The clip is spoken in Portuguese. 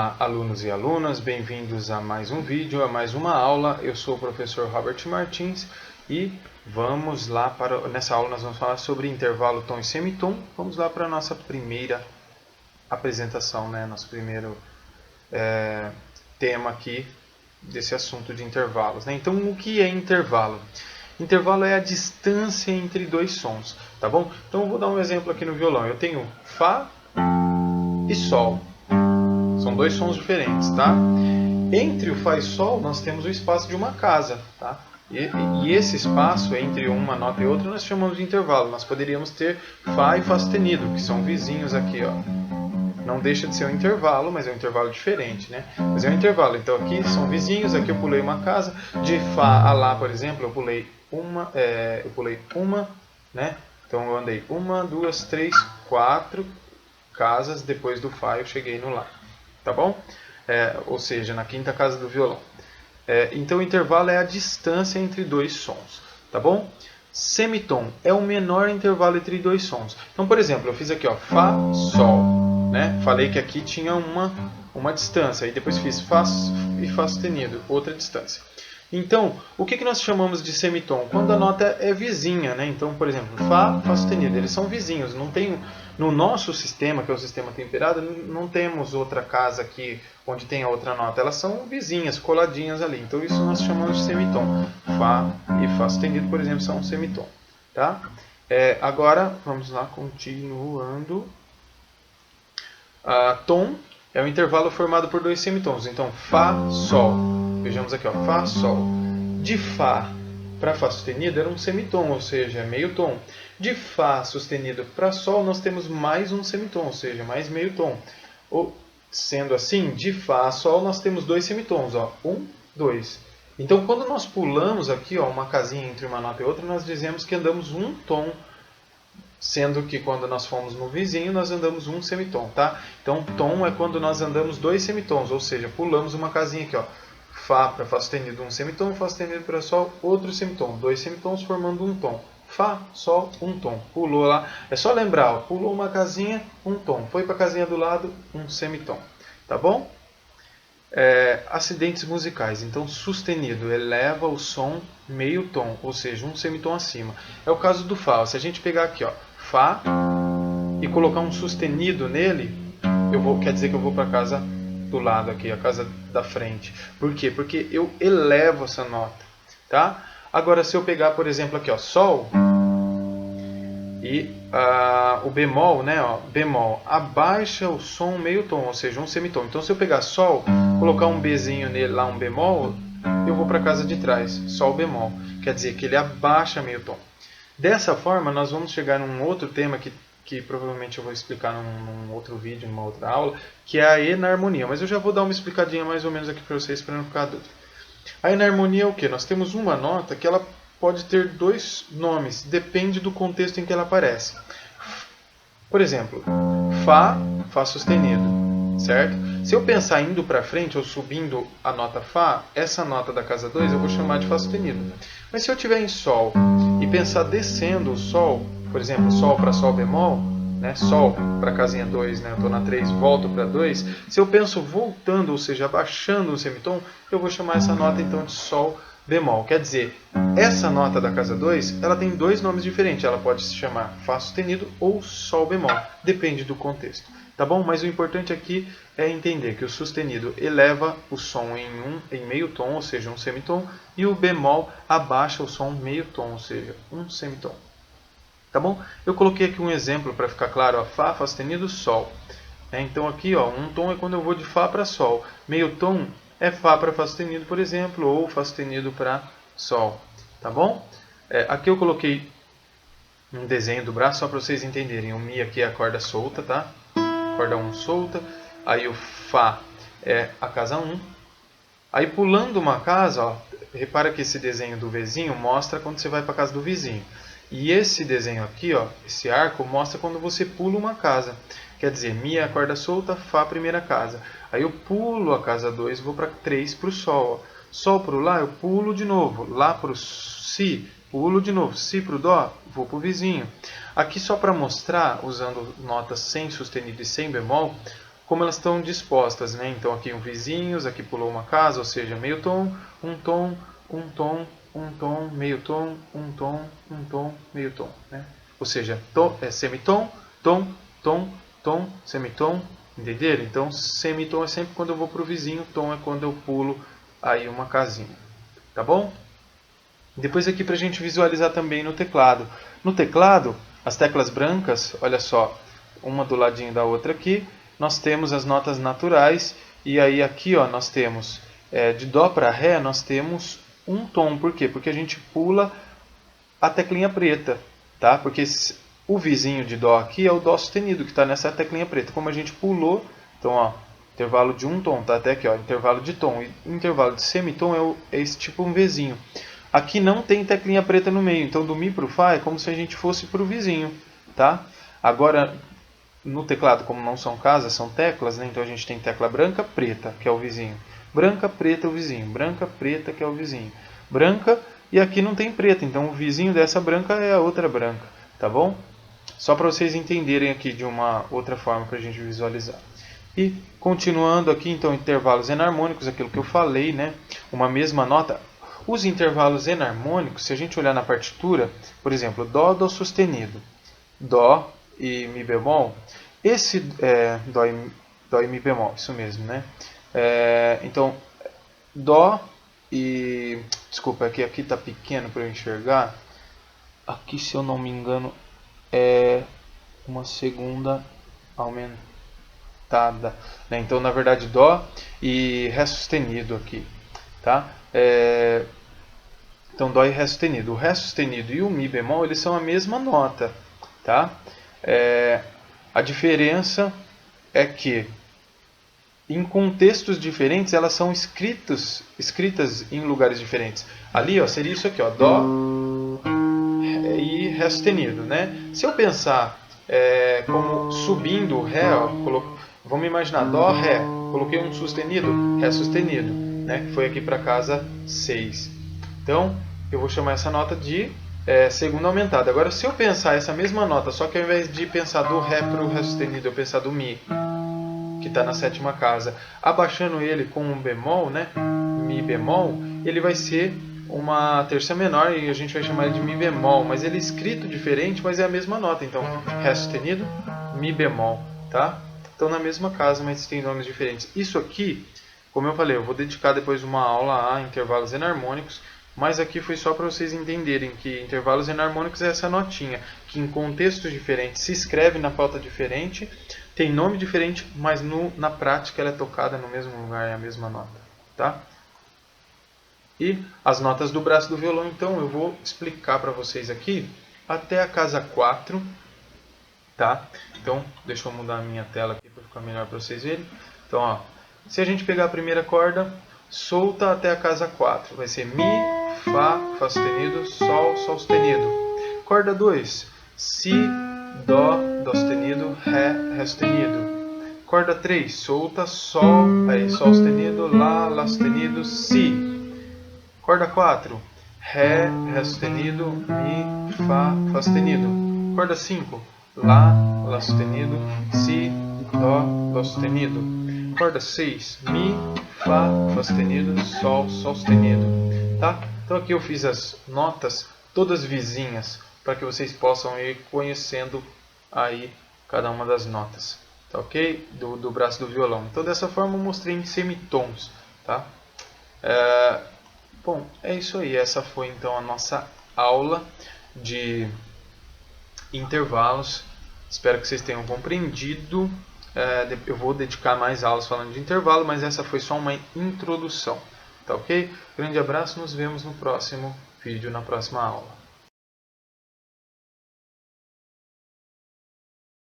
Olá, alunos e alunas, bem-vindos a mais um vídeo, a mais uma aula. Eu sou o professor Robert Martins e vamos lá nessa aula nós vamos falar sobre intervalo, tom e semitom. Vamos lá para a nossa primeira apresentação, nosso primeiro tema aqui desse assunto de intervalos. Então, o que é intervalo? Intervalo é a distância entre dois sons, tá bom? Então, eu vou dar um exemplo aqui no violão. Eu tenho Fá e Sol. São dois sons diferentes, tá? Entre o Fá e Sol, nós temos o espaço de uma casa, tá? E esse espaço entre uma nota e outra nós chamamos de intervalo. Nós poderíamos ter Fá e Fá sustenido, que são vizinhos aqui, ó. Não deixa de ser um intervalo, mas é um intervalo diferente, né? Mas é um intervalo. Então aqui são vizinhos, aqui eu pulei uma casa. De Fá a Lá, por exemplo, eu pulei uma, né? Então eu andei 1, 2, 3, 4 casas. Depois do Fá eu cheguei no Lá. Tá bom? Ou seja, na quinta casa do violão. Então o intervalo é a distância entre dois sons. Tá bom? Semitom é o menor intervalo entre dois sons. Então, por exemplo, eu fiz aqui, ó, Fá, Sol. Né? Falei que aqui tinha uma distância. E depois fiz Fá e Fá sustenido. Outra distância. Então, o que nós chamamos de semitom? Quando a nota é vizinha, né? Então, por exemplo, Fá, Fá sustenido, eles são vizinhos. Não tem, no nosso sistema, que é o sistema temperado, não temos outra casa aqui onde tem a outra nota. Elas são vizinhas, coladinhas ali. Então, isso nós chamamos de semitom. Fá e Fá sustenido, por exemplo, são um semitom. Tá? Agora, vamos lá, continuando. Tom é um intervalo formado por dois semitons. Então, Fá, Sol. Vejamos aqui, ó, Fá, Sol. De Fá para Fá sustenido era um semitom, ou seja, meio tom. De Fá sustenido para Sol nós temos mais um semitom, ou seja, mais meio tom. Sendo assim, de Fá a Sol nós temos dois semitons, ó, 1, 2. Então, quando nós pulamos aqui, ó, uma casinha entre uma nota e outra, nós dizemos que andamos um tom. Sendo que quando nós fomos no vizinho, nós andamos um semitom, tá? Então, tom é quando nós andamos dois semitons, ou seja, pulamos uma casinha aqui, ó. Fá para Fá sustenido, um semitom. Fá sustenido para Sol, outro semitom. Dois semitons formando um tom. Fá, Sol, um tom. Pulou lá. É só lembrar, ó, pulou uma casinha, um tom. Foi para a casinha do lado, um semitom. Tá bom? Acidentes musicais. Então, sustenido eleva o som meio tom, ou seja, um semitom acima. É o caso do Fá. Se a gente pegar aqui, ó, Fá e colocar um sustenido nele, quer dizer que eu vou para a casa do lado aqui, a casa da frente. Por quê? Porque eu elevo essa nota, tá? Agora, se eu pegar, por exemplo, aqui, ó, Sol e o bemol, né, ó, bemol, abaixa o som meio tom, ou seja, um semitom. Então, se eu pegar Sol, colocar um Bzinho nele lá, um bemol, eu vou para a casa de trás, Sol bemol. Quer dizer que ele abaixa meio tom. Dessa forma, nós vamos chegar num outro tema que provavelmente eu vou explicar num outro vídeo, numa outra aula, que é a enarmonia. Mas eu já vou dar uma explicadinha mais ou menos aqui para vocês, para não ficar dúvida. A enarmonia é o quê? Nós temos uma nota que ela pode ter dois nomes, depende do contexto em que ela aparece. Por exemplo, Fá, Fá sustenido, certo? Se eu pensar indo para frente ou subindo a nota Fá, essa nota da casa 2 eu vou chamar de Fá sustenido. Mas se eu estiver em Sol e pensar descendo o Sol, por exemplo, Sol para Sol bemol, né? Sol para casinha 2, né? Eu estou na 3, volto para 2. Se eu penso voltando, ou seja, abaixando o semitom, eu vou chamar essa nota então de Sol bemol. Quer dizer, essa nota da casa 2, ela tem dois nomes diferentes. Ela pode se chamar Fá sustenido ou Sol bemol, depende do contexto. Tá bom? Mas o importante aqui é entender que o sustenido eleva o som em meio tom, ou seja, um semitom, e o bemol abaixa o som meio tom, ou seja, um semitom. Tá bom? Eu coloquei aqui um exemplo para ficar claro, ó, Fá, Fá sustenido, Sol. Então aqui, ó, um tom é quando eu vou de Fá para Sol. Meio tom é Fá para Fá sustenido, por exemplo, ou Fá sustenido para Sol. Tá bom? Aqui eu coloquei um desenho do braço só para vocês entenderem. O Mi aqui é a corda solta, tá? Corda 1 solta. Aí o Fá é a casa 1. Aí pulando uma casa, ó, repara que esse desenho do Vzinho mostra quando você vai para a casa do vizinho. E esse desenho aqui, ó, esse arco, mostra quando você pula uma casa. Quer dizer, Mi é a corda solta, Fá a primeira casa. Aí eu pulo a casa 2, vou para 3 para o Sol. Ó. Sol para o Lá, eu pulo de novo. Lá para o Si, pulo de novo. Si para o Dó, vou para o vizinho. Aqui só para mostrar, usando notas sem sustenido e sem bemol, como elas estão dispostas, né? Então aqui um vizinhos, aqui pulou uma casa, ou seja, meio tom, um tom, um tom, um tom, meio tom, um tom, meio tom, né? Ou seja, semitom, tom, tom, tom, semitom, entenderam? Então semitom é sempre quando eu vou para o vizinho, tom é quando eu pulo aí uma casinha, tá bom? Depois aqui para a gente visualizar também no teclado. No teclado, as teclas brancas, olha só, uma do ladinho da outra aqui, nós temos as notas naturais, e aí aqui ó, nós temos, de Dó para Ré, nós temos um tom. Por quê? Porque a gente pula a teclinha preta, tá? Porque o vizinho de Dó aqui é o Dó sustenido, que está nessa teclinha preta. Como a gente pulou, então ó, intervalo de um tom, tá até aqui ó, intervalo de tom, e intervalo de semitom é esse tipo um Vzinho. Aqui não tem teclinha preta no meio, então do Mi para o Fá é como se a gente fosse para o vizinho, tá? Agora, no teclado, como não são casas, são teclas, né? Então a gente tem tecla branca, preta, que é o vizinho. Branca, preta, o vizinho. Branca, preta, que é o vizinho. Branca, e aqui não tem preta, então o vizinho dessa branca é a outra branca, tá bom? Só para vocês entenderem aqui de uma outra forma para a gente visualizar. E continuando aqui, então, intervalos enarmônicos, aquilo que eu falei, né? Uma mesma nota. Os intervalos enarmônicos, se a gente olhar na partitura, por exemplo, Dó, Dó sustenido, Dó e Mi bemol, esse Dó e Mi bemol, isso mesmo, né? Então, Dó e... Desculpa, aqui está pequeno para eu enxergar. Aqui, se eu não me engano, é uma segunda aumentada, né? Então, na verdade, Dó e Ré sustenido aqui, tá? Então, Dó e Ré sustenido. O Ré sustenido e o Mi bemol, eles são a mesma nota, tá? A diferença é que, em contextos diferentes, elas são escritas em lugares diferentes. Ali, ó, seria isso aqui, ó, Dó e Ré sustenido, né? Se eu pensar como subindo o Ré, ó, vamos imaginar, Dó, Ré, coloquei um sustenido, Ré sustenido, né? Que foi aqui para casa 6. Então, eu vou chamar essa nota de segunda aumentada. Agora, se eu pensar essa mesma nota, só que ao invés de pensar do Ré para o Ré sustenido, eu pensar do Mi, que está na sétima casa, abaixando ele com um bemol, né? Mi bemol, ele vai ser uma terça menor e a gente vai chamar ele de Mi bemol, mas ele é escrito diferente, mas é a mesma nota. Então, Ré sustenido, Mi bemol, tá? Estão na mesma casa, mas tem nomes diferentes. Isso aqui, como eu falei, eu vou dedicar depois uma aula a intervalos enarmônicos, mas aqui foi só para vocês entenderem que intervalos enarmônicos é essa notinha, que em contextos diferentes se escreve na pauta diferente, tem nome diferente, mas na prática ela é tocada no mesmo lugar, é a mesma nota, tá? E as notas do braço do violão, então, eu vou explicar para vocês aqui até a casa 4, tá? Então, deixa eu mudar a minha tela aqui para ficar melhor para vocês verem. Então, ó, se a gente pegar a primeira corda, solta até a casa 4, vai ser Mi, Fá, Fá sustenido, Sol, Sol sustenido. Corda 2, Si, Dó, Dó sustenido, Ré, Ré sustenido. Corda 3, solta, Sol, aí Sol sustenido, Lá, Lá sustenido, Si. Corda 4, Ré, Ré sustenido, Mi, Fá, Fá sustenido. Corda 5, Lá, Lá sustenido, Si, Dó, Dó sustenido. Corda 6, Mi, Fá, Fá sustenido, Sol, Sol sustenido. Tá? Então aqui eu fiz as notas todas vizinhas, para que vocês possam ir conhecendo aí cada uma das notas, tá ok? Do braço do violão. Então dessa forma eu mostrei em semitons, tá? Bom, é isso aí. Essa foi então a nossa aula de intervalos. Espero que vocês tenham compreendido. Eu vou dedicar mais aulas falando de intervalo, mas essa foi só uma introdução, tá ok? Grande abraço, nos vemos no próximo vídeo, na próxima aula.